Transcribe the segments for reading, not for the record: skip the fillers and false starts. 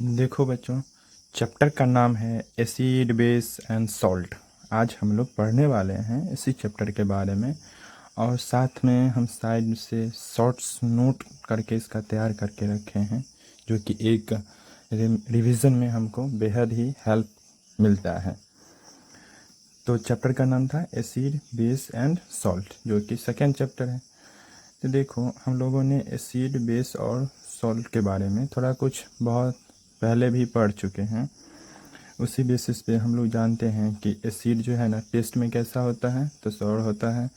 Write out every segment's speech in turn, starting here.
देखो बच्चों, चैप्टर का नाम है एसिड बेस एंड सॉल्ट। आज हम लोग पढ़ने वाले हैं इसी चैप्टर के बारे में, और साथ में हम साइड से शॉर्ट्स नोट करके इसका तैयार करके रखे हैं, जो कि एक रिवीजन में हमको बेहद ही हेल्प मिलता है। तो चैप्टर का नाम था एसिड बेस एंड सॉल्ट, जो कि सेकेंड चैप्टर है। तो देखो, हम लोगों ने एसिड बेस और सॉल्ट के बारे में थोड़ा कुछ बहुत पहले भी पढ़ चुके हैं। उसी बेसिस पे हम लोग जानते हैं कि एसिड जो है ना, टेस्ट में कैसा होता है, तो सॉर होता है,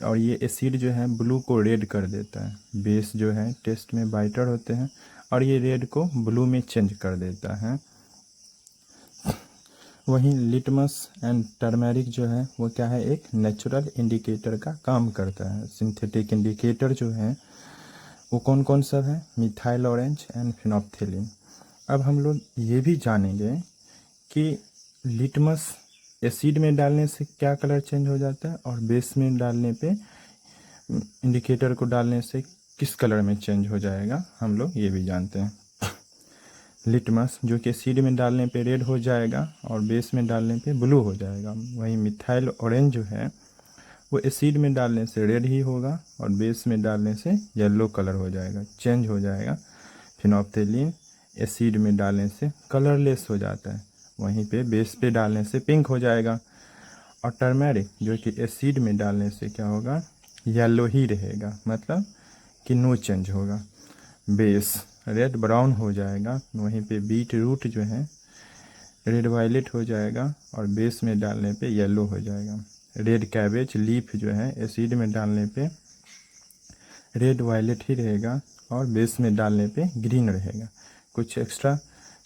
और ये एसिड जो है ब्लू को रेड कर देता है। बेस जो है टेस्ट में बाइटर होते हैं, और ये रेड को ब्लू में चेंज कर देता है। वहीं लिटमस एंड टर्मेरिक जो है वो क्या है, एक नेचुरल इंडिकेटर का काम करता है। सिंथेटिक इंडिकेटर जो है वो कौन कौन सा है, मिथाइल ऑरेंज एंड फिनोप्थिलीन। अब हम लोग ये भी जानेंगे कि लिटमस एसिड में डालने से क्या कलर चेंज हो जाता है, और बेस में डालने पे इंडिकेटर को डालने से किस कलर में चेंज हो जाएगा, हम लोग ये भी जानते हैं। लिटमस जो कि एसिड में डालने पे रेड हो जाएगा और बेस में डालने पे ब्लू हो जाएगा। वहीं मिथाइल ऑरेंज जो है वो एसिड में डालने से रेड ही होगा और बेस में डालने से येलो कलर हो जाएगा, चेंज हो जाएगा। फिनोप्थिलीन एसिड में डालने से कलरलेस हो जाता है, वहीं पे बेस पे डालने से पिंक हो जाएगा। और टर्मेरिक जो कि एसिड में डालने से क्या होगा, येलो ही रहेगा, मतलब कि नो चेंज होगा। बेस रेड ब्राउन हो जाएगा, वहीं पे बीट रूट जो है रेड वायलेट हो जाएगा और बेस में डालने पे येलो हो जाएगा। रेड कैबेज लीफ जो है एसिड में डालने पे रेड वायलेट ही रहेगा और बेस में डालने पे ग्रीन रहेगा। कुछ एक्स्ट्रा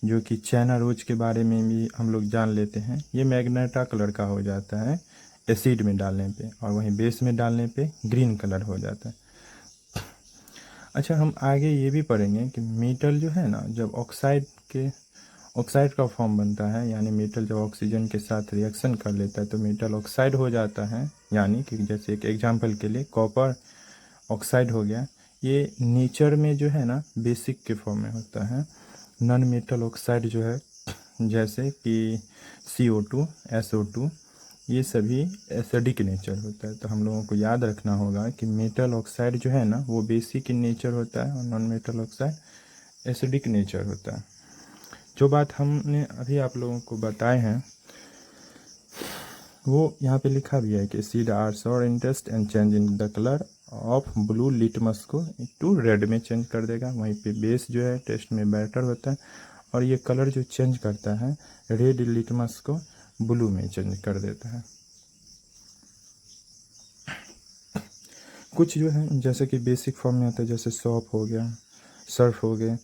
जो कि चाइना रोज के बारे में भी हम लोग जान लेते हैं, ये मैग्नेटा कलर का हो जाता है एसिड में डालने पे, और वहीं बेस में डालने पे ग्रीन कलर हो जाता है। अच्छा, हम आगे ये भी पढ़ेंगे कि मेटल जो है ना, जब ऑक्साइड का फॉर्म बनता है, यानी मेटल जब ऑक्सीजन के साथ रिएक्शन कर लेता है तो मेटल ऑक्साइड हो जाता है। यानी कि जैसे एक एग्जांपल के लिए कॉपर ऑक्साइड हो गया। ये नेचर में जो है ना बेसिक के फॉर्म में होता है। नॉन मेटल ऑक्साइड जो है जैसे कि CO2, SO2, ये सभी एसिडिक नेचर होता है। तो हम लोगों को याद रखना होगा कि मेटल ऑक्साइड जो है ना वो बेसिक इन नेचर होता है और non metal oxide acidic nature होता है। जो बात हमने अभी आप लोगों को बताए हैं वो यहाँ पे लिखा भी है कि acid are sour in taste and change in the colour of blue litmus को टू रेड में चेंज कर देगा। वहीं पे बेस जो है टेस्ट में बेटर होता है, और ये कलर जो चेंज करता है रेड लिटमस को ब्लू में चेंज कर देता है। कुछ जो है जैसे कि बेसिक फॉर्म में होता है, जैसे सॉप हो गया, सर्फ हो गए,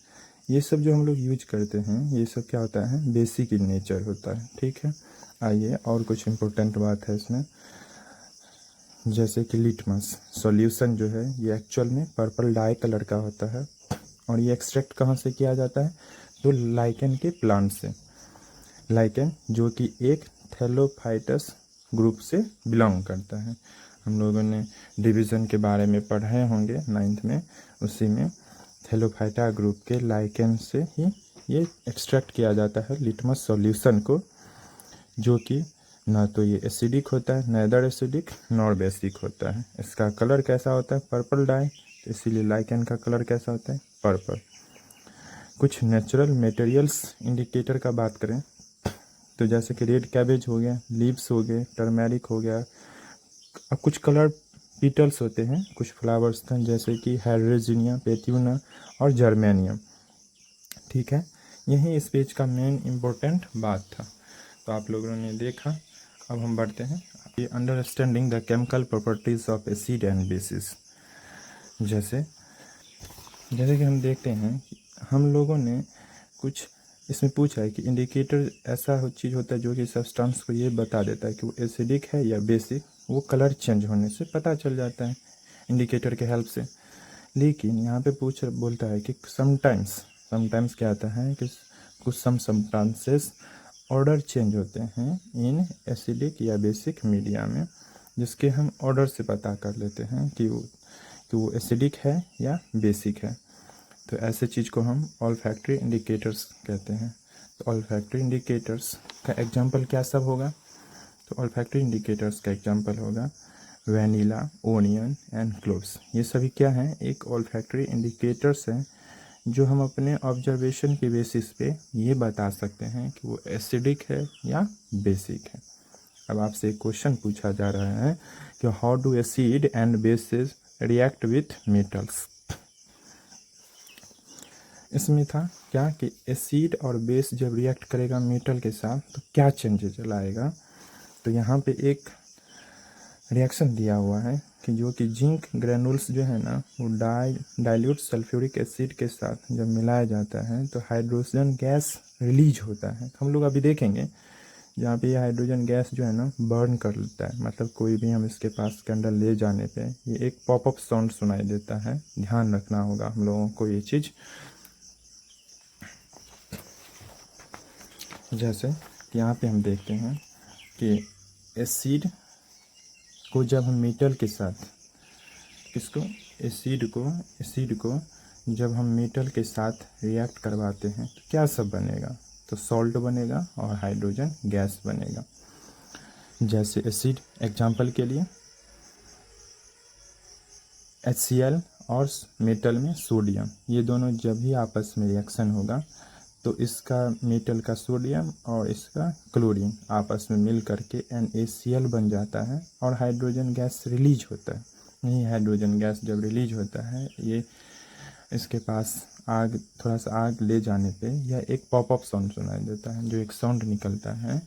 ये सब जो हम लोग यूज करते हैं ये सब क्या होता है, बेसिक इन नेचर होता है। ठीक है, आइए और कुछ इम्पोर्टेंट बात है इसमें, जैसे कि लिटमस सॉल्यूशन जो है ये एक्चुअल में पर्पल डाई कलर का होता है, और ये एक्सट्रैक्ट कहाँ से किया जाता है, तो लाइकेन के प्लांट से। लाइकेन जो कि एक थैलोफाइटस ग्रुप से बिलोंग करता है। हम लोगों ने डिवीज़न के बारे में पढ़े होंगे 9th में, उसी में थैलोफाइटा ग्रुप के लाइकेन से ही ये एक्सट्रैक्ट किया जाता है लिटमस सॉल्यूशन को, जो कि ना तो ये एसिडिक होता है, नैदर एसिडिक नॉर बेसिक होता है। इसका कलर कैसा होता है, पर्पल डाई, तो इसीलिए लाइकेन का कलर कैसा होता है, पर्पल। कुछ नेचुरल मटेरियल्स इंडिकेटर का बात करें तो जैसे कि रेड कैबेज हो गया, लीव्स हो गए, टर्मेरिक हो गया। अब कुछ कलर पीटल्स होते हैं, कुछ फ्लावर्स हैं जैसे कि हाइड्रेजिनिया, पेट्यूना और जर्मेनियम। ठीक है, यही इस पेज का मेन इम्पोर्टेंट बात था। तो आप लोगों ने देखा। अब हम बढ़ते हैं understanding the chemical properties of acid and bases. जैसे कि हम देखते हैं कि हम लोगों ने कुछ इसमें पूछा है कि इंडिकेटर ऐसा चीज़ होता है जो कि सब्सटेंस को ये बता देता है कि वो एसिडिक है या बेसिक, वो कलर चेंज होने से पता चल जाता है इंडिकेटर के हेल्प से। लेकिन यहाँ पे बोलता है कि समटाइम्स क्या आता है कि कुछ सब्सटेंसेस ऑर्डर चेंज होते हैं इन एसिडिक या बेसिक मीडिया में, जिसके हम ऑर्डर से पता कर लेते हैं कि वो एसिडिक है या बेसिक है। तो ऐसे चीज़ को हम ऑल्फैक्टरी इंडिकेटर्स कहते हैं। तो ऑल्फैक्टरी इंडिकेटर्स का एग्जांपल क्या सब होगा? तो ऑल्फैक्टरी इंडिकेटर्स का एग्जांपल होगा वैनिला, ओनियन एंड क्लोव्स। ये सभी क्या हैं? एक ऑल्फैक्टरी इंडिकेटर्स हैं जो हम अपने ऑब्जर्वेशन के बेसिस पे ये बता सकते हैं कि वो एसिडिक है या बेसिक है। अब आपसे एक क्वेश्चन पूछा जा रहा है कि how do acid and bases react with metals. इसमें था क्या कि एसिड और बेस जब रिएक्ट करेगा मेटल के साथ तो क्या चेंजेस लाएगा। तो यहाँ पे एक रिएक्शन दिया हुआ है कि जो कि जिंक ग्रेनुल्स जो है ना वो डाइल्यूट सल्फ्यूरिक एसिड के साथ जब मिलाया जाता है तो हाइड्रोजन गैस रिलीज होता है। हम लोग अभी देखेंगे जहाँ पे ये हाइड्रोजन गैस जो है ना बर्न कर लेता है, मतलब कोई भी हम इसके पास कैंडल ले जाने पे ये एक पॉपअप साउंड सुनाई देता है। ध्यान रखना होगा हम लोगों को ये चीज़। जैसे यहाँ पे हम देखते हैं कि एसिड को जब हम मेटल के साथ एसिड को जब हम मेटल के साथ रिएक्ट करवाते हैं तो क्या सब बनेगा? तो सॉल्ट बनेगा और हाइड्रोजन गैस बनेगा। जैसे एसिड एग्जांपल के लिए HCl और मेटल में सोडियम, ये दोनों जब भी आपस में रिएक्शन होगा तो इसका मेटल का सोडियम और इसका क्लोरीन आपस में मिल करके NaCl बन जाता है और हाइड्रोजन गैस रिलीज होता है। यही हाइड्रोजन गैस जब रिलीज होता है ये इसके पास आग थोड़ा सा आग ले जाने पे यह एक पॉपअप साउंड सुनाई देता है। जो एक साउंड निकलता है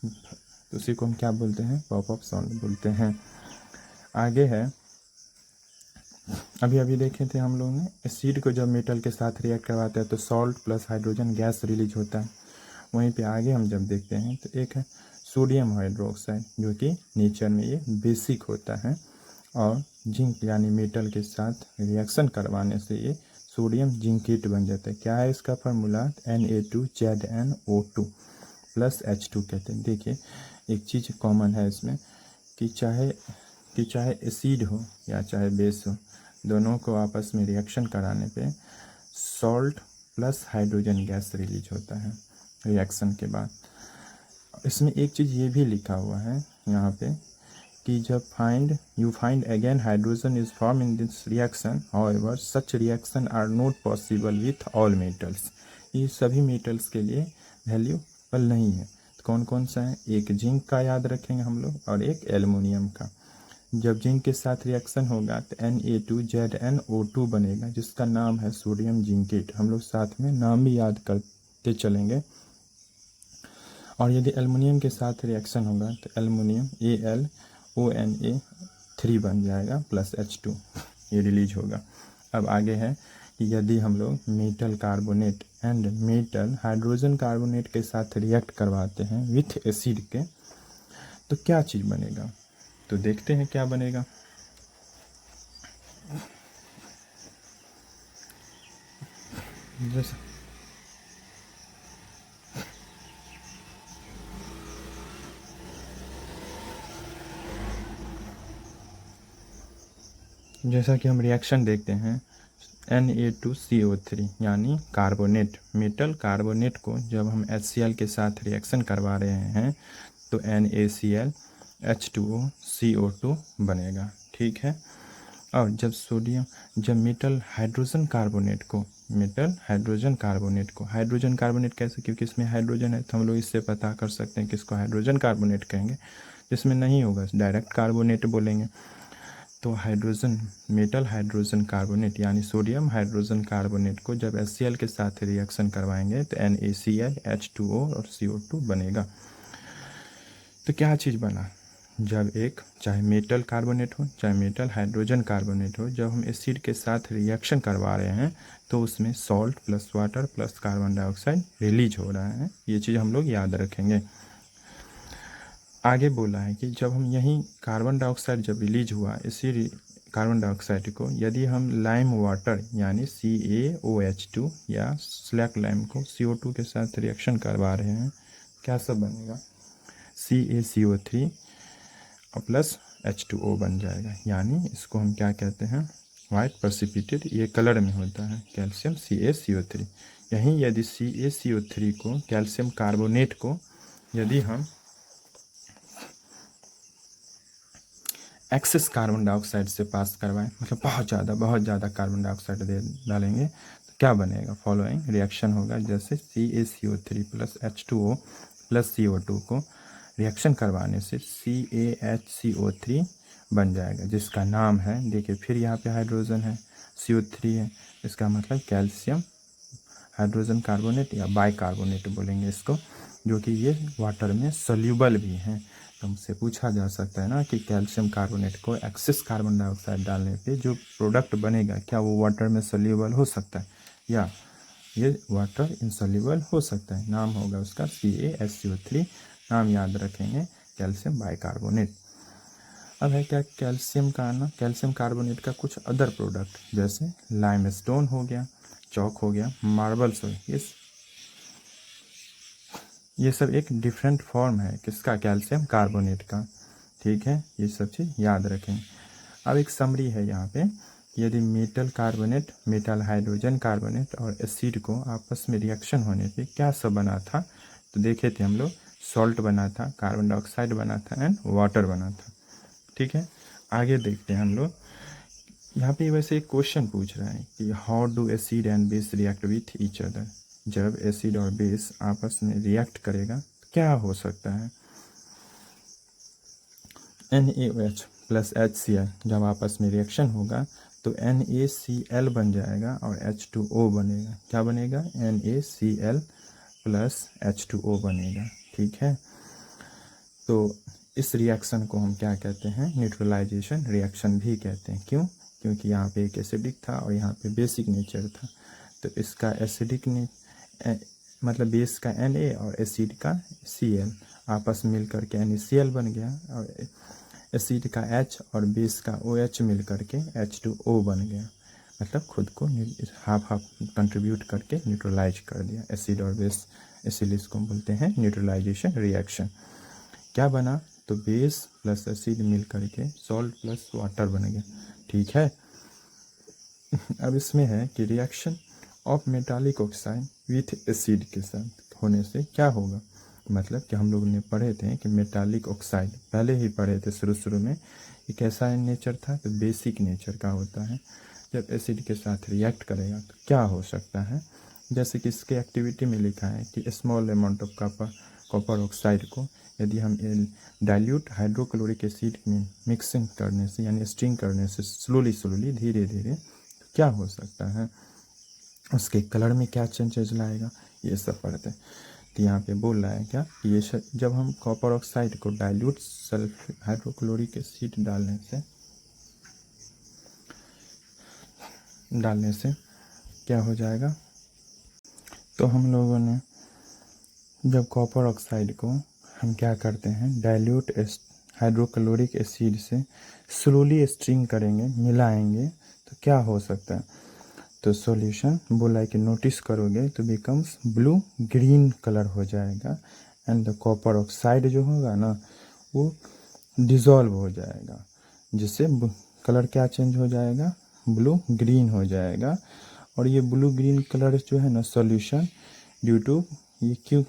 तो उसी को हम क्या बोलते हैं? पॉपअप साउंड बोलते हैं। आगे है, अभी देखे थे हम लोग ने एसिड को जब मेटल के साथ रिएक्ट करवाते हैं तो salt plus hydrogen gas release होता है। वहीं पे आगे हम जब देखते हैं तो एक है सोडियम हाइड्रोक्साइड जो कि नेचर में ये बेसिक होता है और जिंक यानी मेटल के साथ रिएक्शन करवाने से ये सोडियम जिंकेट बन जाता है। क्या है इसका फार्मूला? Na2ZnO2 प्लस H2 कहते हैं। देखिए एक चीज़ कॉमन है इसमें कि चाहे एसिड हो या चाहे बेस हो, दोनों को आपस में रिएक्शन कराने पे salt plus hydrogen gas release होता है रिएक्शन के बाद। इसमें एक चीज़ ये भी लिखा हुआ है यहाँ पे कि जब you find again hydrogen is formed in this reaction, however such reaction are not possible with all metals। ये सभी मेटल्स के लिए वैल्यूएबल नहीं है। तो कौन कौन सा है? एक जिंक का याद रखेंगे हम लोग और एक एल्युमिनियम का। जब जिंक के साथ रिएक्शन होगा तो Na2ZnO2 बनेगा जिसका नाम है सोडियम जिंकेट। हम लोग साथ में नाम भी याद करते चलेंगे। और यदि एल्युमिनियम के साथ रिएक्शन होगा तो एल्युमिनियम AlONa3 बन जाएगा प्लस H2, ये रिलीज होगा। अब आगे है कि यदि हम लोग metal carbonate and metal hydrogen carbonate के साथ रिएक्ट करवाते हैं विथ एसिड के तो क्या चीज़ बनेगा? तो देखते हैं क्या बनेगा। जैसा कि हम रिएक्शन देखते हैं Na2CO3 यानी कार्बोनेट, मेटल कार्बोनेट को जब हम HCl के साथ रिएक्शन करवा रहे हैं तो NaCl H2O CO2 बनेगा। ठीक है। और जब मेटल हाइड्रोजन कार्बोनेट कैसे? क्योंकि इसमें हाइड्रोजन है तो हम लोग इससे पता कर सकते हैं कि इसको हाइड्रोजन कार्बोनेट कहेंगे। जिसमें नहीं होगा डायरेक्ट कार्बोनेट बोलेंगे। तो मेटल हाइड्रोजन कार्बोनेट यानी सोडियम हाइड्रोजन कार्बोनेट को जब HCl के साथ रिएक्शन करवाएंगे तो NaCl H2O और CO2 बनेगा। तो क्या चीज़ बना? जब चाहे मेटल कार्बोनेट हो चाहे मेटल हाइड्रोजन कार्बोनेट हो, जब हम एसिड के साथ रिएक्शन करवा रहे हैं तो उसमें salt plus water plus carbon dioxide release हो रहा है। ये चीज़ हम लोग याद रखेंगे। आगे बोला है कि जब हम यही कार्बन डाइऑक्साइड जब रिलीज हुआ, इसी कार्बन डाइऑक्साइड को यदि हम लाइम वाटर यानी CaOH2 या स्लैक लाइम को CO2 के साथ रिएक्शन करवा रहे हैं, क्या सब बनेगा? CaCO3 प्लस H2O बन जाएगा। यानी इसको हम क्या कहते हैं? वाइट प्रेसिपिटेट, ये कलर में होता है कैल्शियम CaCO3। यहीं यदि CaCO3 को, कैल्शियम कार्बोनेट को यदि हम एक्सेस कार्बन डाइऑक्साइड से पास करवाएं, मतलब बहुत ज़्यादा कार्बन डाइऑक्साइड दे डालेंगे तो क्या बनेगा, फॉलोइंग रिएक्शन होगा। जैसे CaCO3 plus H2O plus CO2 को रिएक्शन करवाने से CaHCO3 बन जाएगा, जिसका नाम है, देखिए फिर यहाँ पे हाइड्रोजन है, CO3 है, इसका मतलब कैल्शियम हाइड्रोजन कार्बोनेट या बाइकार्बोनेट बोलेंगे इसको, जो कि ये वाटर में सोल्यूबल भी हैं। तो हमसे पूछा जा सकता है ना कि कैल्शियम कार्बोनेट को एक्सेस कार्बन डाइऑक्साइड डालने पे जो प्रोडक्ट बनेगा क्या वो वाटर में सोल्यूबल हो सकता है या ये वाटर इनसोल्यूबल हो सकता है। नाम होगा उसका CaSCO3, नाम याद रखेंगे कैल्शियम बाइकार्बोनेट। अब है क्या कैल्शियम का ना, कैल्शियम कार्बोनेट का कुछ अदर प्रोडक्ट जैसे लाइमस्टोन हो गया, चौक हो गया, मार्बल्स हो, ये सब एक डिफरेंट फॉर्म है किसका, कैल्शियम कार्बोनेट का। ठीक है, ये सब चीज़ याद रखें। अब एक समरी है यहाँ पे, यदि metal carbonate, metal hydrogen carbonate और एसिड को आपस में रिएक्शन होने पे क्या सब बना था, तो देखे थे हम लोग, सॉल्ट बना था, कार्बन डाइऑक्साइड बना था एंड वाटर बना था। ठीक है, आगे देखते हैं हम लोग। यहाँ पे वैसे एक क्वेश्चन पूछ रहा है कि how do acid and base react with each other. जब एसिड और बेस आपस में रिएक्ट करेगा तो क्या हो सकता है, NaOH प्लस HCl जब आपस में रिएक्शन होगा तो NaCl बन जाएगा और H2O बनेगा। क्या बनेगा, NaCl प्लस H2O बनेगा। ठीक है, तो इस रिएक्शन को हम क्या कहते हैं, न्यूट्रलाइजेशन रिएक्शन भी कहते हैं। क्यों, क्योंकि यहाँ पे एक एसिडिक था और यहाँ पे बेसिक नेचर था, तो इसका एसिडिक ने मतलब बेस का Na और एसिड का Cl आपस में मिल करके NaCl बन गया और एसिड का H और बेस का OH मिल करके H2O बन गया, मतलब खुद को हाफ हाफ कंट्रीब्यूट करके न्यूट्रलाइज कर दिया एसिड और बेस, इसीलिए इसको बोलते हैं न्यूट्रलाइजेशन रिएक्शन। क्या बना, तो बेस प्लस एसिड मिल करके सॉल्ट प्लस वाटर बन गया। ठीक है, अब इसमें है कि reaction of metallic oxide with acid के साथ होने से क्या होगा, मतलब कि हम लोग ने पढ़े थे कि मेटालिक ऑक्साइड पहले ही पढ़े थे शुरू में, ये कैसा नेचर था, तो बेसिक नेचर का होता है। जब एसिड के साथ रिएक्ट करेगा तो क्या हो सकता है, जैसे कि इसके एक्टिविटी में लिखा है कि small amount of copper oxide को यदि हम डाइल्यूट हाइड्रोक्लोरिक एसिड में मिक्सिंग करने से यानी स्टिंग करने से स्लोली धीरे धीरे तो क्या हो सकता है, उसके कलर में क्या चेंजेस लाएगा, ये सब पढ़ते हैं। तो यहाँ पे बोल रहा है क्या, ये जब हम कॉपर ऑक्साइड को डाइल्यूट सल्फ हाइड्रोक्लोरिक एसिड डालने से क्या हो जाएगा, तो हम लोगों ने जब कॉपर ऑक्साइड को हम क्या करते हैं, डाइल्यूट हाइड्रोक्लोरिक एसिड से स्लोली स्ट्रिंग करेंगे, मिलाएंगे, तो क्या हो सकता है, तो सॉल्यूशन बोला है कि नोटिस करोगे तो बिकम्स ब्लू ग्रीन कलर हो जाएगा एंड द कॉपर ऑक्साइड जो होगा ना वो डिज़ोल्व हो जाएगा, जिससे कलर क्या चेंज हो जाएगा, ब्लू ग्रीन हो जाएगा। और ये ब्लू ग्रीन कलर जो है ना सॉल्यूशन ड्यू टू, ये क्यों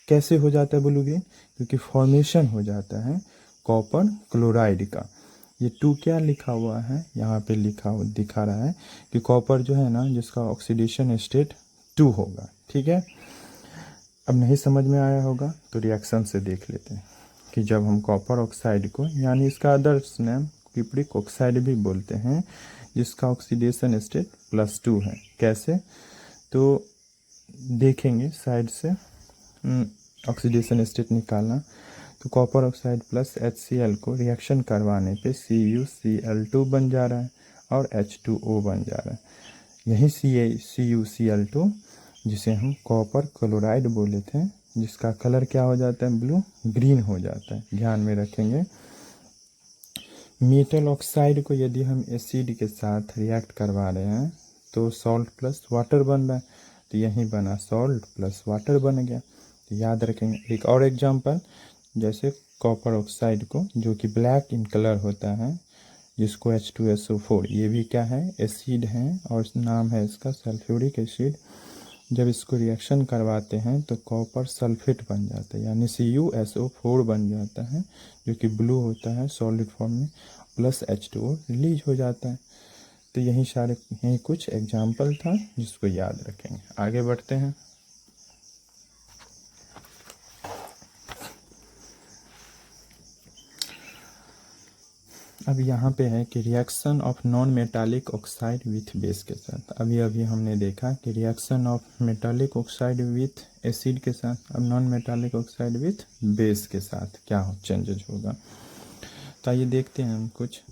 कैसे हो जाता है ब्लू ग्रीन, क्योंकि फॉर्मेशन हो जाता है कॉपर क्लोराइड का। ये 2 क्या लिखा हुआ है, यहाँ पे दिखा रहा है कि कॉपर जो है ना जिसका ऑक्सीडेशन स्टेट 2 होगा। ठीक है, अब नहीं समझ में आया होगा तो रिएक्शन से देख लेते हैं कि जब हम कॉपर ऑक्साइड को, यानी इसका अदर्स नेम किप्रिक ऑक्साइड भी बोलते हैं, जिसका ऑक्सीडेशन स्टेट +2 है। कैसे, तो देखेंगे साइड से ऑक्सीडेशन स्टेट निकालना, तो कॉपर ऑक्साइड प्लस HCl को रिएक्शन करवाने पे CuCl2 बन जा रहा है और H2O बन जा रहा है। यही CuCl2 जिसे हम कॉपर क्लोराइड बोले थे, जिसका कलर क्या हो जाता है, ब्लू ग्रीन हो जाता है, ध्यान में रखेंगे। मेटल ऑक्साइड को यदि हम एसिड के साथ रिएक्ट करवा रहे हैं तो सॉल्ट प्लस वाटर बन रहा है, तो यही बना सॉल्ट प्लस वाटर बन गया। तो याद रखेंगे। एक और एग्जांपल, जैसे कॉपर ऑक्साइड को जो कि ब्लैक इन कलर होता है, जिसको H2SO4, ये भी क्या है, एसिड है और नाम है इसका सल्फ्यूरिक एसिड। जब इसको रिएक्शन करवाते हैं तो कॉपर सल्फेट बन जाता है, यानी CuSO4 बन जाता है, जो कि ब्लू होता है सॉलिड फॉर्म में, प्लस H2O रिलीज हो जाता है। तो यही कुछ एग्जाम्पल था जिसको याद रखेंगे। आगे बढ़ते हैं। अब यहाँ पे है कि reaction of non metallic oxide with base के साथ। अभी हमने देखा कि reaction of metallic oxide with acid के साथ, अब non metallic oxide with base के साथ क्या चेंजेज होगा। तो आइए देखते हैं हम कुछ।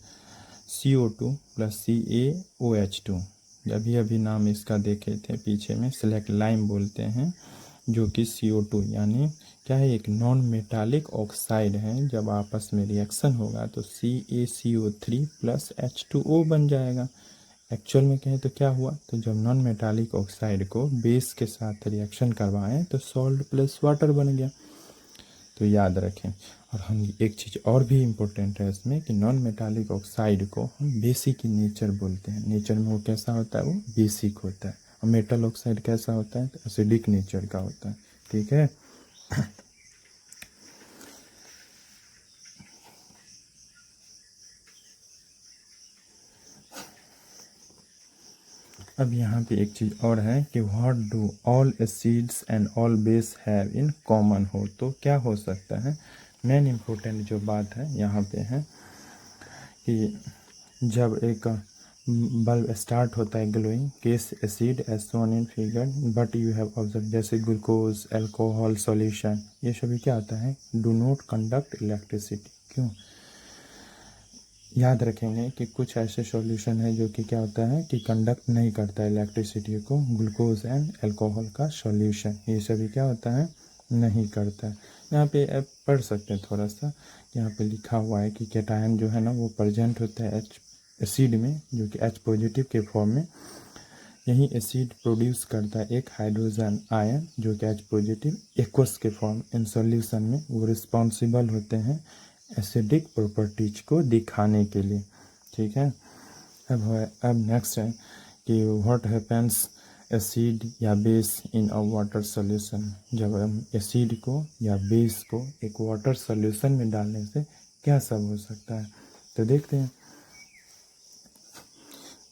CO2 प्लस CaOH2, अभी नाम इसका देखे थे पीछे में, सिलेक्ट लाइम बोलते हैं, जो कि CO2 यानी क्या है, एक नॉन मेटालिक ऑक्साइड है। जब आपस में रिएक्शन होगा तो CaCO3 प्लस H2O बन जाएगा। एक्चुअल में कहें तो क्या हुआ, तो जब नॉन मेटालिक ऑक्साइड को बेस के साथ रिएक्शन करवाएं तो सॉल्ट प्लस वाटर बन गया। तो याद रखें। और हम एक चीज़ और भी इम्पोर्टेंट है इसमें कि नॉन मेटालिक ऑक्साइड को हम बेसिक इन नेचर बोलते हैं। नेचर में वो कैसा होता है, वो बेसिक होता है। और मेटल ऑक्साइड कैसा होता है, तो एसिडिक नेचर का होता है। ठीक है। अब यहाँ पे एक चीज़ और है कि what do all acids and all base have in common हो, तो क्या हो सकता है। मेन इम्पोर्टेंट जो बात है यहाँ पे है कि जब एक बल्ब स्टार्ट होता है glowing, case acid as shown in figure, but you have observe, जैसे ग्लूकोज, अल्कोहल सॉल्यूशन, ये सभी क्या होता है, डू नॉट कंडक्ट इलेक्ट्रिसिटी। क्यों, याद रखेंगे कि कुछ ऐसे सॉल्यूशन है जो कि क्या होता है कि कंडक्ट नहीं करता है इलेक्ट्रिसिटी को। ग्लूकोज एंड अल्कोहल का सॉल्यूशन ये सभी क्या होता है, नहीं करता है। यहाँ पे आप पढ़ सकते हैं थोड़ा सा, यहाँ पे लिखा हुआ है कि कैटायन जो है ना वो प्रेजेंट होता है एसिड में, जो कि H पॉजिटिव के फॉर्म में। यही एसिड प्रोड्यूस करता है एक हाइड्रोजन आयन जो कि H पॉजिटिव एक्वस के फॉर्म इन सॉल्यूशन में। वो रिस्पॉन्सिबल होते हैं एसिडिक प्रॉपर्टीज को दिखाने के लिए। ठीक है। अब नेक्स्ट है कि व्हाट हैपेंस एसिड या base in a water solution. जब हम एसिड को या बेस को एक वाटर सॉल्यूशन में डालने से क्या सब हो सकता है, तो देखते हैं।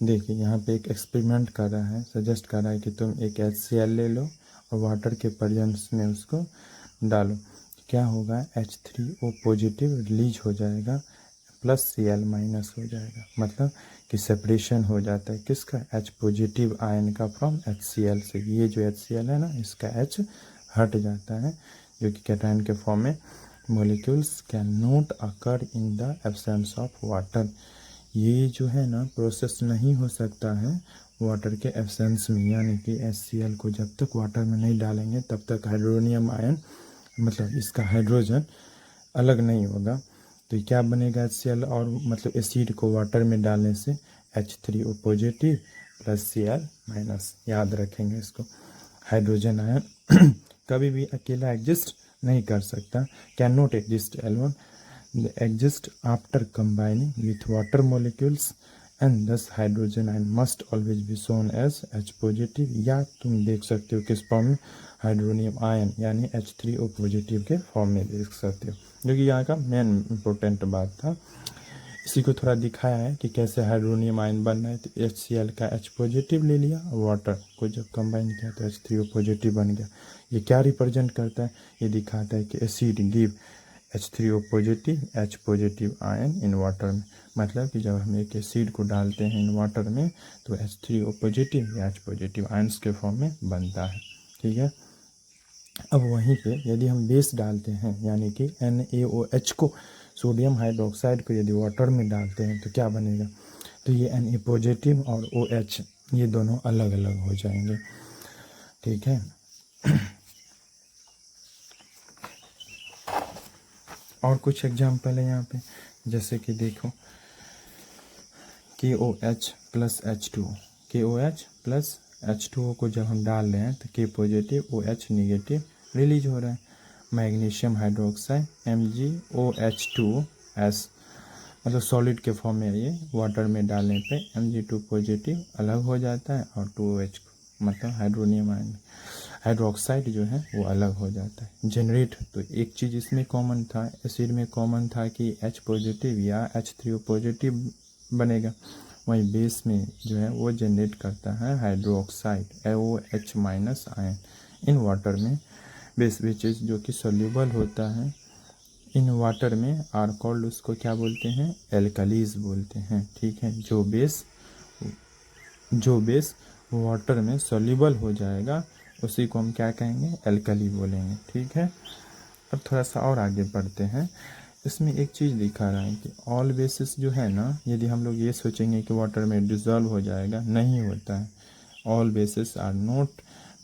देखिए यहाँ पे एक एक्सपेरिमेंट कर रहा है, सजेस्ट कर रहा है कि तुम एक HCl ले लो और वाटर के प्रेजेंस में उसको डालो। क्या होगा, H3O पॉजिटिव रिलीज हो जाएगा, प्लस Cl माइनस हो जाएगा। मतलब कि सेपरेशन हो जाता है किसका, H पॉजिटिव आयन का फ्रॉम HCl से। ये जो HCl है ना, इसका H हट जाता है, जो कि कैटायन के फॉर्म में। Molecules can not occur in the absence of water. ये जो है ना प्रोसेस नहीं हो सकता है वाटर के एब्सेंस में, यानी कि HCl को जब तक वाटर में नहीं डालेंगे तब तक हाइड्रोनियम आयन, मतलब इसका हाइड्रोजन अलग नहीं होगा। तो क्या बनेगा HCl, और मतलब एसिड को वाटर में डालने से H3O positive plus Cl minus. याद रखेंगे इसको। हाइड्रोजन आयन कभी भी अकेला एग्जिस्ट नहीं कर सकता, can not exist alone, they exist after combining with water molecules, and thus hydrogen ion must always be shown as H positive, या तुम देख सकते हो किस फॉर्म में, हाइड्रोनियम आयन यानी H3O पॉजिटिव के फॉर्म में देख सकते हो, जो कि यहाँ का मेन इम्पोर्टेंट बात था। इसी को थोड़ा दिखाया है कि कैसे हाइड्रोनियम आयन बनना है। तो HCl का H पॉजिटिव ले लिया, वाटर को जब कंबाइन किया तो H3O पॉजिटिव बन गया। ये क्या रिप्रेजेंट करता है, ये दिखाता है कि acid give H3O positive H positive ion इन वाटर में। मतलब कि जब हम एक एसिड को डालते हैं इन वाटर में तो H3O पॉजिटिव या H पॉजिटिव आयन्स के फॉर्म में बनता है। ठीक है। अब वहीं पे यदि हम बेस डालते हैं, यानी कि NaOH को, सोडियम हाइड्रोक्साइड को यदि वाटर में डालते हैं तो क्या बनेगा, तो ये Na पॉजिटिव और OH ये दोनों अलग अलग हो जाएंगे। ठीक है। और कुछ एग्जाम्पल है यहाँ पे, जैसे कि देखो KOH plus H2O, KOH plus H2O को जब हम डाल रहे हैं तो K positive OH negative release हो रहा है। मैग्नीशियम हाइड्रोक्साइड MgOH2S, मतलब सॉलिड के फॉर्म में ये वाटर में डालने पे Mg2 पॉजिटिव अलग हो जाता है और 2OH मतलब हाइड्रोनियम आयन हाइड्रोक्साइड जो है वो अलग हो जाता है जनरेट। तो एक चीज़ इसमें कॉमन था, एसिड में कॉमन था कि H पॉजिटिव या H3O पॉजिटिव बनेगा, वहीं बेस में जो है वो जनरेट करता है हाइड्रोक्साइड OH माइनस आयन इन वाटर में बेस विच इज जो कि सोल्यूबल होता है इन वाटर में आर कॉल्ड, उसको क्या बोलते हैं एल्कलीज बोलते हैं। ठीक है, जो बेस वाटर में सोल्यूबल हो जाएगा उसी को हम क्या कहेंगे एल्कली बोलेंगे। ठीक है, अब थोड़ा सा और आगे बढ़ते हैं। इसमें एक चीज़ दिखा रहा है कि ऑल बेसिस जो है ना, यदि हम लोग ये सोचेंगे कि वाटर में डिज़ोल्व हो जाएगा, नहीं होता है। All bases are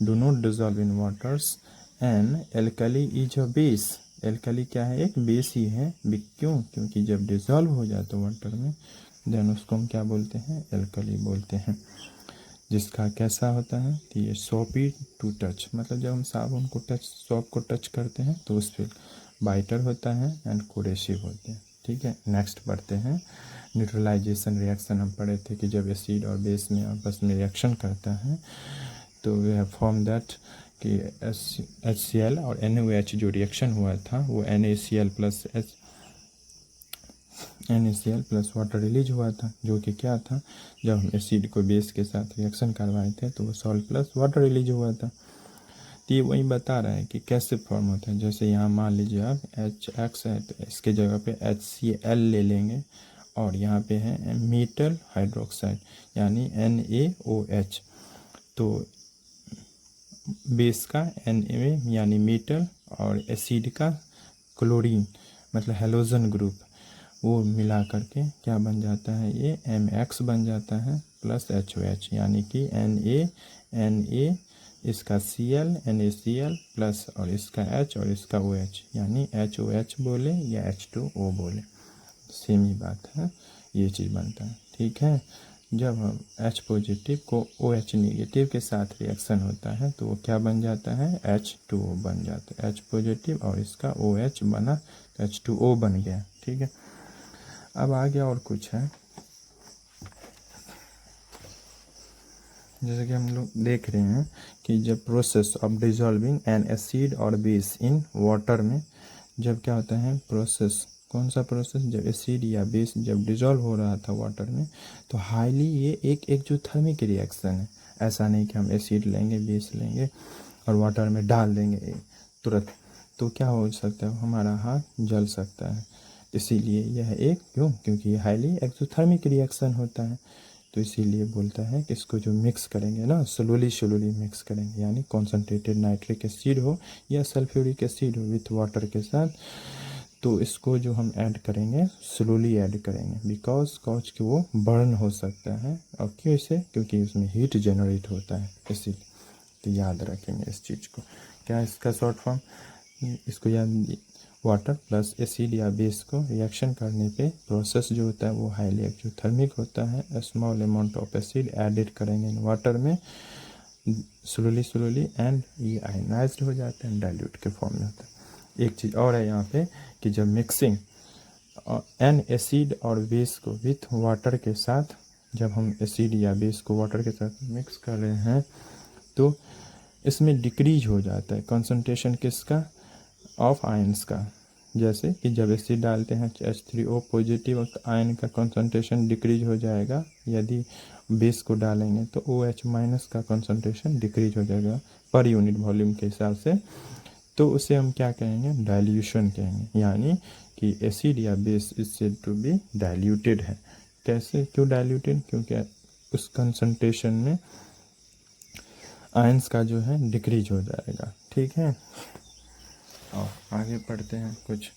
do not dissolve in waters and alkali is a base. Alkali क्या है, एक बेस ही है। क्यों? क्योंकि जब डिज़ोल्व हो जाता है वाटर में देन उसको हम क्या बोलते हैं एल्कली बोलते हैं। जिसका कैसा होता है कि ये सोपी टू टच, मतलब जब हम साबुन को सॉप को टच करते हैं तो उस पर बाइटर होता है एंड कोरेसिव होते हैं। ठीक है, नेक्स्ट बढ़ते हैं। न्यूट्रलाइजेशन रिएक्शन हम पढ़े थे कि जब एसिड और बेस में आपस में रिएक्शन करता है तो वी हैव फॉर्म दैट कि HCl और NaOH जो रिएक्शन हुआ था वो NaCl प्लस वाटर रिलीज हुआ था, जो कि क्या था, जब हम एसिड को बेस के साथ रिएक्शन करवाए थे तो वो सॉल्ट प्लस वाटर रिलीज हुआ था। तो ये वही बता रहा है कि कैसे फॉर्म होता है। जैसे यहाँ मान लीजिए आप HX है तो इसके जगह पे HCl ले लेंगे और यहाँ पे है मेटल हाइड्रोक्साइड यानी NaOH। तो बेस का Na यानी मेटल और एसिड का क्लोरीन मतलब हेलोजन ग्रुप, वो मिला करके क्या बन जाता है, ये MX बन जाता है प्लस HOH यानी कि Na इसका Cl NaCl प्लस और इसका H और इसका OH यानी HOH बोले या H2O बोले, सेम ही बात है, ये चीज़ बनता है। ठीक है, जब हम H पॉजिटिव को OH निगेटिव के साथ रिएक्शन होता है तो वो क्या बन जाता है H2O बन जाता है। H पॉजिटिव और इसका OH बना तो H2O बन गया। ठीक है, अब आगे और कुछ है, जैसे कि हम लोग देख रहे हैं कि जब process of dissolving N acid और बेस इन वाटर में जब क्या होता है प्रोसेस, कौन सा प्रोसेस, जब एसिड या बेस जब डिजॉल्व हो रहा था वाटर में तो हाईली ये एक एक्सोथर्मिक रिएक्शन है। ऐसा नहीं कि हम एसिड लेंगे बेस लेंगे और वाटर में डाल देंगे तुरंत, तो क्या हो सकता है हमारा हाथ जल सकता है। इसीलिए यह एक क्योंकि ये हाईली एक्सोथर्मिक रिएक्शन होता है, तो इसीलिए बोलता है कि इसको जो मिक्स करेंगे ना स्लोली मिक्स करेंगे, यानी कॉन्सनट्रेटेड नाइट्रिक एसिड हो या सल्फ्यूरिक एसिड हो विथ वाटर के साथ, तो इसको जो हम ऐड करेंगे स्लोली ऐड करेंगे बिकॉज कि वो बर्न हो सकता है। और क्यों इसे, क्योंकि उसमें हीट जनरेट होता है इसीलिए। तो याद रखेंगे इस चीज़ को, क्या इसका शॉर्ट फॉर्म, इसको याद, वाटर प्लस एसिड या बेस को रिएक्शन करने पे प्रोसेस जो होता है वो हाईली एक्सोथर्मिक होता है। Small amount of acid added करेंगे इन वाटर में स्लोली एंड ये आयनाइज्ड हो जाता है, डाइल्यूट के फॉर्म में होता है। एक चीज़ और है यहाँ पे कि जब मिक्सिंग एन एसिड और बेस को विथ वाटर के साथ, जब हम एसिड या बेस को वाटर के साथ मिक्स कर रहे हैं तो इसमें डिक्रीज हो जाता है कंसंट्रेशन किसका, ऑफ आयंस का। जैसे कि जब एसिड डालते हैं H3O पॉजिटिव आयन का कंसंट्रेशन डिक्रीज हो जाएगा, यदि बेस को डालेंगे तो OH माइनस का कंसंट्रेशन डिक्रीज हो जाएगा पर यूनिट वॉल्यूम के हिसाब से, तो उसे हम क्या कहेंगे डाइल्यूशन कहेंगे, यानी कि एसिड या base is said to be diluted है। कैसे, क्यों डाइल्यूटेड, क्योंकि उस कंसंट्रेशन में आयंस का जो है डिक्रीज हो जाएगा। ठीक है, और आगे पढ़ते हैं कुछ।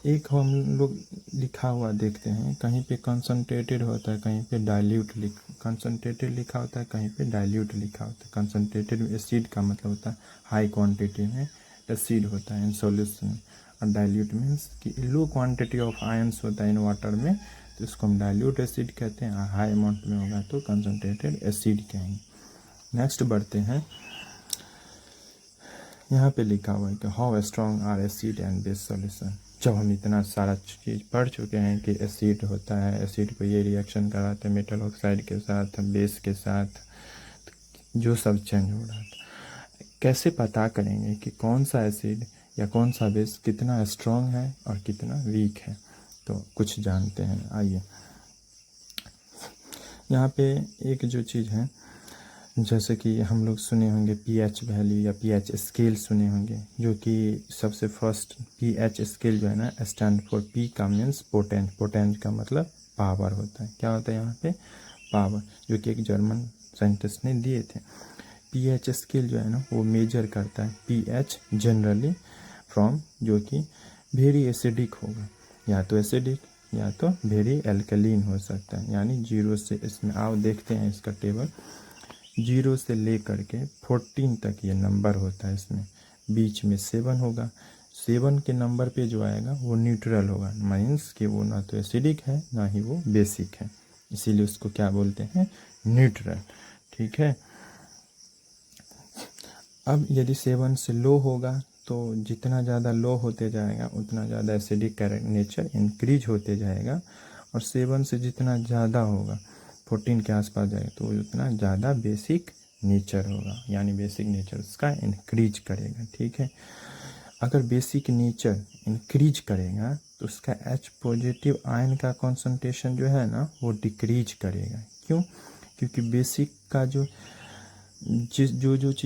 एक हम लोग लिखा हुआ देखते हैं, कहीं पे कंसंट्रेटेड होता है कहीं पे डाइल्यूट कंसंट्रेटेड लिखा होता है कहीं पे डाइल्यूट लिखा होता है। कंसंट्रेटेड में एसिड का मतलब होता है हाई क्वांटिटी में एसिड होता है इन सॉल्यूशन, और डाइल्यूट मीन्स कि लो क्वांटिटी ऑफ आयंस होता है इन वाटर में, तो इसको हम डाइल्यूट एसिड कहते हैं। हाई अमाउंट में होगा तो कंसंट्रेटेड एसिड कहेंगे। नेक्स्ट बढ़ते हैं, यहाँ पे लिखा हुआ है कि how strong are acid and base solution. जब हम इतना सारा चीज़ पढ़ चुके हैं कि एसिड होता है, एसिड को ये रिएक्शन कराते हैं मेटल ऑक्साइड के साथ, बेस के साथ, जो सब चेंज हो रहा था, कैसे पता करेंगे कि कौन सा एसिड या कौन सा बेस कितना स्ट्रॉन्ग है और कितना वीक है? तो कुछ जानते हैं, आइए। यहाँ पे एक जो चीज़ है, जैसे कि हम लोग सुने होंगे पीएच वैल्यू या पीएच स्केल सुने होंगे, जो कि सबसे फर्स्ट पीएच स्केल जो है ना, स्टैंड फॉर पी का मीन्स पोटेंट, पोटेंट का मतलब पावर होता है। क्या होता है यहाँ पे? पावर, जो कि एक जर्मन साइंटिस्ट ने दिए थे। पीएच स्केल जो है ना, वो मेजर करता है पीएच जनरली फ्रॉम, जो कि वेरी एसिडिक होगा, या तो एसिडिक या तो वेरी एल्कलीन हो सकता है। यानी 0 से, इसमें आओ देखते हैं इसका टेबल, 0 से ले करके 14 तक ये नंबर होता है। इसमें बीच में 7 होगा। 7 के नंबर पे जो आएगा वो न्यूट्रल होगा, मीन्स कि वो ना तो एसिडिक है ना ही वो बेसिक है, इसीलिए उसको क्या बोलते हैं? न्यूट्रल। ठीक है। अब यदि 7 से लो होगा तो जितना ज़्यादा लो होते जाएगा उतना ज़्यादा एसिडिक नेचर इंक्रीज होते जाएगा, और 7 से जितना ज़्यादा होगा 14 के आसपास जाएगा तो उतना ज़्यादा बेसिक नेचर होगा, यानी बेसिक नेचर उसका इंक्रीज करेगा। ठीक है। अगर बेसिक नेचर इंक्रीज करेगा तो उसका H पॉजिटिव आयन का कॉन्सेंट्रेशन जो है ना, वो डिक्रीज करेगा। क्यों? क्योंकि बेसिक का जो चीज़,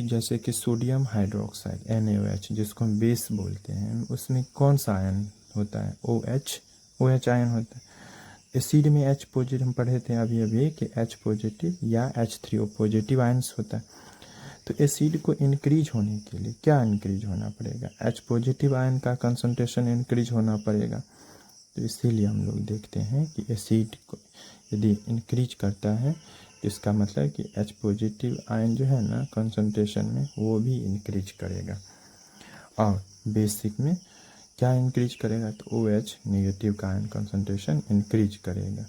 जैसे कि सोडियम हाइड्रोक्साइड NaOH, जिसको हम बेस बोलते हैं, उसमें कौन सा आयन होता है? OH आयन होता है। एसिड में H पॉजिटिव हम पढ़े थे अभी अभी कि H पॉजिटिव या H3O पॉजिटिव आयन्स होता है। तो एसिड को इंक्रीज होने के लिए क्या इंक्रीज होना पड़ेगा? H पॉजिटिव आयन का कंसंट्रेशन इंक्रीज होना पड़ेगा। तो इसीलिए हम लोग देखते हैं कि एसिड को यदि इंक्रीज करता है तो इसका मतलब कि H पॉजिटिव आयन जो है ना कंसंट्रेशन में, वो भी इंक्रीज करेगा। और बेसिक में क्या इंक्रीज करेगा? तो OH नेगेटिव का आयन कंसंट्रेशन इंक्रीज करेगा।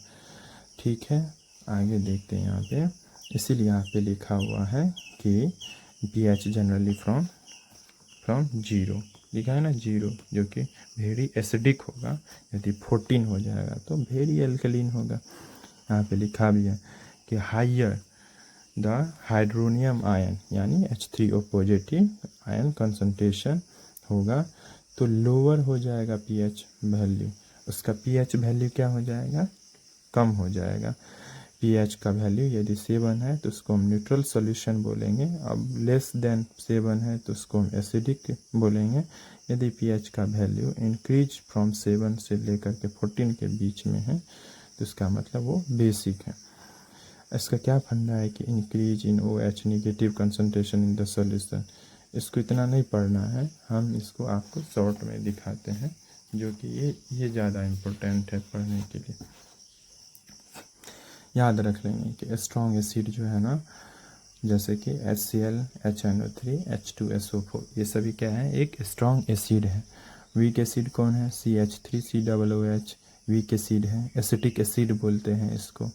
ठीक है, आगे देखते हैं यहाँ पे। इसीलिए यहाँ पे लिखा हुआ है कि pH जनरली फ्रॉम 0 लिखा है ना, 0, जो कि वेरी एसिडिक होगा। यदि 14 हो जाएगा तो वेरी एल्कलीन होगा। यहाँ पे लिखा भी है कि हाइयर द हाइड्रोनियम आयन, यानी H3O पॉजिटिव आयन कंसंट्रेशन होगा तो लोअर हो जाएगा pH वैल्यू। उसका pH वैल्यू क्या हो जाएगा? कम हो जाएगा। pH का वैल्यू यदि 7 है तो उसको हम न्यूट्रल सॉल्यूशन बोलेंगे। अब लेस देन 7 है तो उसको हम एसिडिक बोलेंगे। यदि pH का वैल्यू इंक्रीज फ्रॉम 7 से लेकर के 14 के बीच में है तो इसका मतलब वो बेसिक है। इसका क्या फंडा है कि increase in OH negative concentration in the solution. इसको इतना नहीं पढ़ना है, हम इसको आपको शॉर्ट में दिखाते हैं, जो कि ये ज़्यादा इम्पोर्टेंट है पढ़ने के लिए। याद रख लेंगे कि स्ट्रॉन्ग एसिड जो है ना, जैसे कि HCl, HNO3, H2SO4, ये सभी क्या है? एक स्ट्रॉन्ग एसिड है। वीक एसिड कौन है? CH3COOH वीक एसिड है, एसिटिक एसिड बोलते हैं इसको।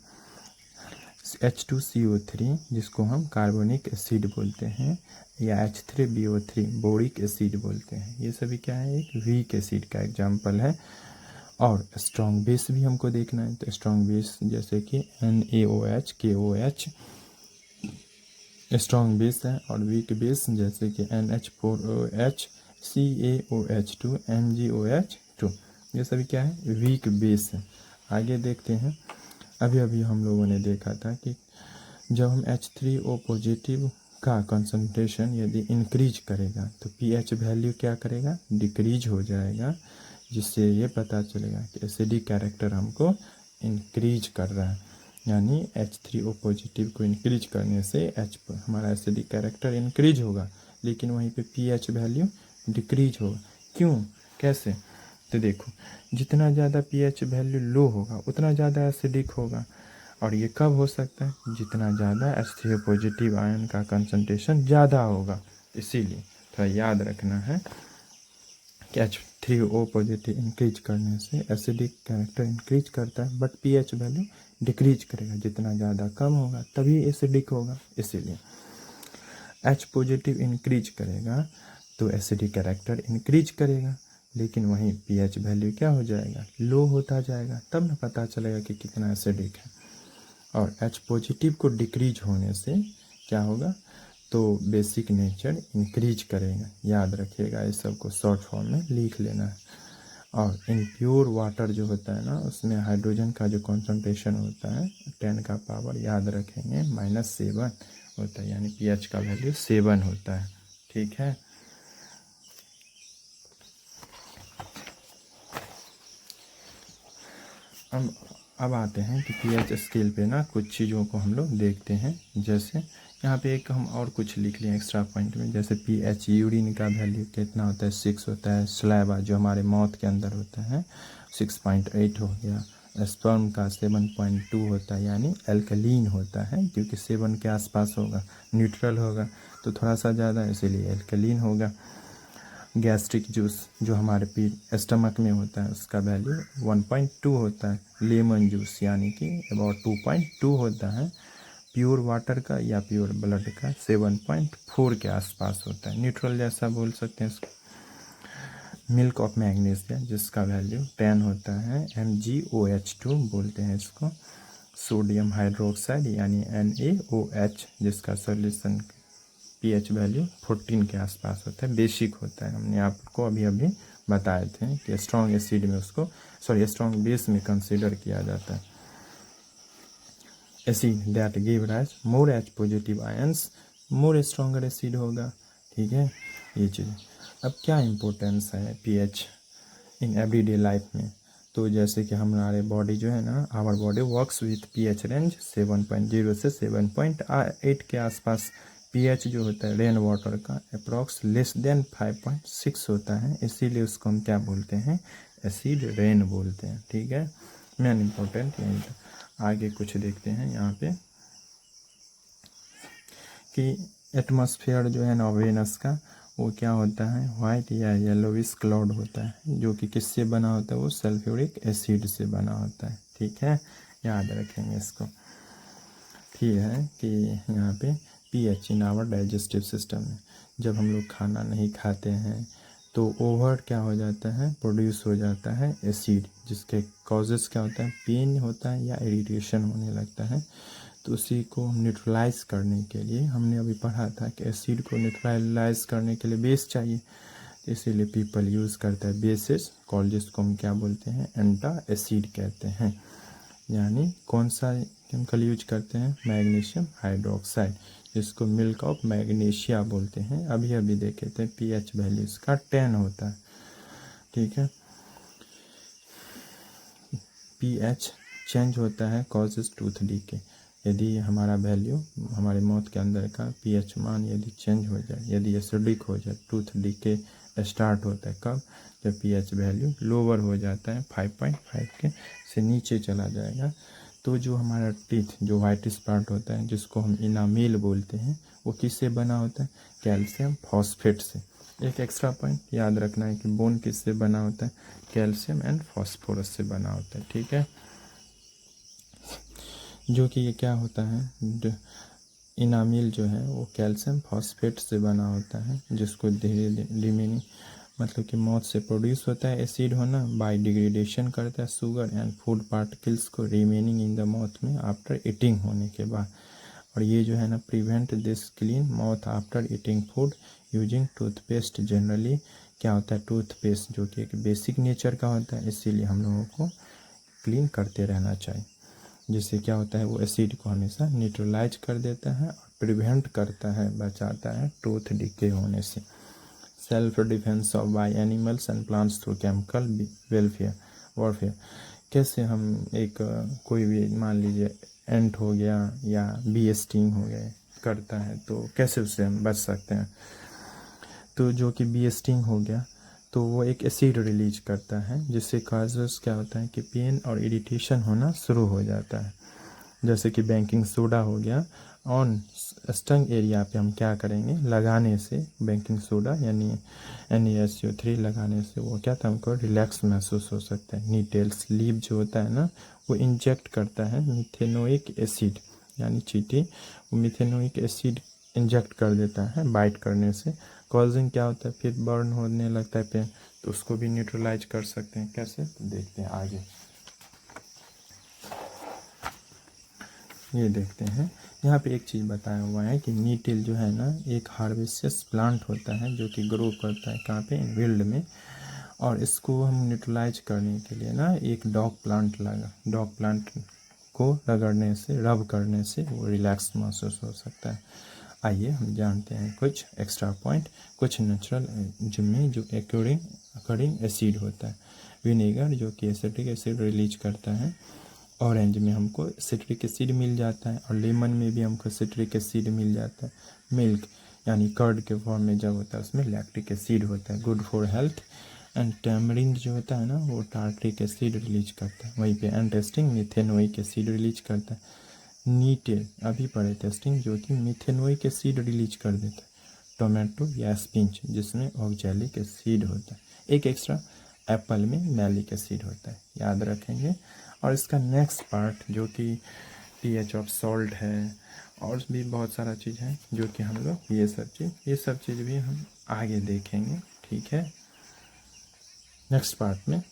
H2CO3 जिसको हम कार्बोनिक एसिड बोलते हैं, या H3BO3 बोरिक एसिड बोलते हैं, ये सभी क्या है? एक वीक एसिड का एग्जाम्पल है। और स्ट्रॉन्ग बेस भी हमको देखना है, तो स्ट्रॉन्ग बेस जैसे कि NaOH, KOH स्ट्रॉन्ग बेस है, और वीक बेस जैसे कि NH4OH, CaOH2, MgOH2, ये सभी क्या है? वीक बेस है। आगे देखते हैं। अभी अभी हम लोगों ने देखा था कि जब हम H3O पॉजिटिव का कंसंट्रेशन यदि इंक्रीज करेगा तो pH वैल्यू क्या करेगा? डिक्रीज हो जाएगा, जिससे ये पता चलेगा कि एसिडिक कैरेक्टर हमको इंक्रीज कर रहा है। यानी H3O पॉजिटिव को इंक्रीज करने से हमारा एसिडिक कैरेक्टर इंक्रीज होगा, लेकिन वहीं पे pH वैल्यू डिक्रीज होगा। क्यों? कैसे? तो देखो, जितना ज़्यादा pH वैल्यू लो होगा उतना ज़्यादा एसिडिक होगा। और ये कब हो सकता है? जितना ज़्यादा H3O पॉजिटिव आयन का कंसंट्रेशन ज़्यादा होगा। इसीलिए थोड़ा याद रखना है कि H3O पॉजिटिव इंक्रीज करने से एसिडिक कैरेक्टर इंक्रीज करता है, बट pH वैल्यू डिक्रीज करेगा। जितना ज़्यादा कम होगा तभी एसिडिक होगा। इसीलिए H पॉजिटिव इंक्रीज करेगा तो एसिडिक कैरेक्टर इंक्रीज करेगा, लेकिन वहीं pH वैल्यू क्या हो जाएगा, लो होता जाएगा, तब ना पता चलेगा कि कितना एसिडिक है। और H पॉजिटिव को डिक्रीज होने से क्या होगा, तो बेसिक नेचर इंक्रीज करेगा। याद रखिएगा, इस सब को शॉर्ट फॉर्म में लिख लेना है। और इम्प्योर वाटर जो होता है ना, उसमें हाइड्रोजन का जो कॉन्सेंट्रेशन होता है 10 का पावर याद रखेंगे -7 होता है, यानी pH का वैल्यू 7 होता है। ठीक है। अब आते हैं कि pH स्केल पे ना कुछ चीज़ों को हम लोग देखते हैं। जैसे यहाँ पे एक हम और कुछ लिख लिए एक्स्ट्रा पॉइंट में, जैसे pH यूरिन का वैल्यू कितना होता है, 6 होता है। स्लैबा जो हमारे माउथ के अंदर होता है 6.8 हो गया। स्पर्म का 7.2 होता है, यानी एल्कलीन होता है, क्योंकि 7 के आसपास होगा। न्यूट्रल होगा तो थोड़ा सा ज़्यादा, इसीलिए एल्कलीन होगा। गैस्ट्रिक जूस जो हमारे स्टमक में होता है उसका वैल्यू 1.2 होता है। लेमन जूस यानी कि अबाउट 2.2 होता है। प्योर वाटर का या प्योर ब्लड का 7.4 के आसपास होता है, न्यूट्रल जैसा बोल सकते हैं इसको। मिल्क ऑफ मैग्नीशिया जिसका वैल्यू 10 होता है, MgOH2 बोलते हैं इसको। सोडियम हाइड्रोक्साइड यानी NaOH जिसका सोल्यूशन pH वैल्यू 14 के आसपास होता है, बेसिक होता है। हमने आपको अभी अभी बताए थे कि स्ट्रॉन्ग एसिड में उसको स्ट्रॉन्ग बेस में कंसीडर किया जाता है। Acid that give rise more H positive ions more stronger acid होगा। ठीक है, ये चीज़। अब क्या इम्पोर्टेंस है pH इन एवरीडे लाइफ में, तो जैसे कि हमारे बॉडी जो है ना, our body works with pH range 7.0 से 7.8 के आसपास। pH जो होता है रेन वाटर का अप्रॉक्स लेस देन 5.6 होता है, इसीलिए उसको हम क्या बोलते हैं, एसिड रेन बोलते हैं। ठीक है, मेन इम्पोर्टेंट यही था। आगे कुछ देखते हैं यहाँ पे कि एटमॉस्फेयर जो है ना वेनस का, वो क्या होता है, वाइट या येलोविश क्लाउड होता है, जो कि किससे बना होता है, वो सल्फ्यूरिक एसिड से बना होता है। ठीक है, याद रखेंगे इसको। ठीक है कि यहाँ पे pH in our digestive system में, जब हम लोग खाना नहीं खाते हैं तो ओवर क्या हो जाता है, प्रोड्यूस हो जाता है एसिड, जिसके कॉजेस क्या होता है, पेन होता है या इरिटेशन होने लगता है। तो उसी को न्यूट्रलाइज करने के लिए हमने अभी पढ़ा था कि एसिड को न्यूट्रलाइज करने के लिए बेस चाहिए, तो इसीलिए पीपल यूज़ करता है बेसिस कॉल, जिसको हम क्या बोलते हैं, एंटा एसिड कहते हैं। यानी कौन सा केमिकल यूज करते हैं, मैग्नीशियम हाइड्रोक्साइड, जिसको मिल्क ऑफ मैग्नीशिया बोलते हैं। अभी अभी देखे थे pH वैल्यू इसका 10 होता है। ठीक है, pH चेंज होता है कॉजेज टूथ डीके। यदि हमारा वैल्यू हमारे माउथ के अंदर का pH मान यदि चेंज हो जाए, यदि एसिडिक हो जाए, टूथ डीके स्टार्ट होता है कब, जब pH वैल्यू लोअर हो जाता है 5.5 के से नीचे चला जाएगा। तो जो हमारा टीथ जो वाइटिस पार्ट होता है, जिसको हम इनामेल बोलते हैं, वो किससे बना होता है, कैल्शियम फॉस्फेट से। एक एक्स्ट्रा पॉइंट याद रखना है कि बोन किससे बना होता है, कैल्शियम एंड फॉस्फोरस से बना होता है। ठीक है, जो कि ये क्या होता है, इनामिल जो है वो कैल्शियम फॉस्फेट से बना होता है, जिसको धीरे रिमेनिंग मतलब कि मौत से प्रोड्यूस होता है एसिड होना, बाय डिग्रेडेशन करता है शुगर एंड फूड पार्टिकल्स को रिमेनिंग इन द माउथ में आफ्टर ईटिंग होने के बाद। और ये जो है ना prevent this clean mouth after eating food using toothpaste. Generally क्या होता है, टूथपेस्ट जो कि एक बेसिक नेचर का होता है, इसीलिए हम लोगों को क्लीन करते रहना चाहिए, जिससे क्या होता है, वो एसिड को हमेशा न्यूट्रलाइज कर देता है और प्रिवेंट करता है, बचाता है टूथ डिके होने से। Self defence of by animals and plants through chemical welfare warfare. कैसे हम एक कोई भी मान लीजिए एंट हो गया या बी स्टिंग हो गया करता है, तो कैसे उससे हम बच सकते हैं। तो जो कि बी स्टिंग हो गया तो वो एक एसिड रिलीज करता है, जिससे काजेस क्या होता है कि पेन और इरिटेशन होना शुरू हो जाता है। जैसे कि बेकिंग सोडा हो गया, ऑन स्टंग एरिया पे हम क्या करेंगे, लगाने से बेकिंग सोडा यानी NaSO3 लगाने से वो क्या था, हमको रिलैक्स महसूस हो सकता है। नीटेल स्लीव जो होता है ना, वो इंजेक्ट करता है मिथेनोइक एसिड, यानी चींटी वो मिथेनोइक एसिड इंजेक्ट कर देता है बाइट करने से, कॉजिंग क्या होता है, फिर बर्न होने लगता है पेन, तो उसको भी न्यूट्रलाइज कर सकते हैं। कैसे, तो देखते हैं आगे। ये देखते हैं, यहाँ पे एक चीज़ बताया हुआ है कि नीटिल जो है ना एक हार्वेसियस प्लांट होता है जो कि ग्रो करता है कहाँ पे, फील्ड में। और इसको हम न्यूट्रलाइज करने के लिए ना एक डॉग प्लांट लगा, डॉग प्लांट को रगड़ने से, रब करने से वो रिलैक्स महसूस हो सकता है। आइए हम जानते हैं कुछ एक्स्ट्रा पॉइंट। कुछ नेचुरल जिनमें जो अकरिंग एसिड होता है, विनेगर जो कि एसिटिक एसिड रिलीज करता है, ऑरेंज में हमको सिट्रिक एसिड मिल जाता है, और लेमन में भी हमको सिट्रिक एसिड मिल जाता है। मिल्क यानी कर्ड के फॉर्म में जब होता है उसमें लैक्टिक एसिड होता है, good for health. And tamarind जो होता है ना वो टार्ट्रिक एसिड रिलीज करता है, वहीं पे एंटेस्टिंग मिथेनोइक एसिड रिलीज करता है। नीटे अभी पढ़े टेस्टिंग जो कि मिथेनोइक एसिड रिलीज कर देता है। टोमेटो या स्पिंच जिसमें ऑक्जेलिक एसिड होता है। एक एक्स्ट्रा एप्पल में मैलिक एसिड होता है, याद रखेंगे। और इसका नेक्स्ट पार्ट जो कि pH ऑफ सॉल्ट है, और भी बहुत सारा चीज़ है जो कि हम लोग ये सब चीज़ भी हम आगे देखेंगे, ठीक है, नेक्स्ट पार्ट में।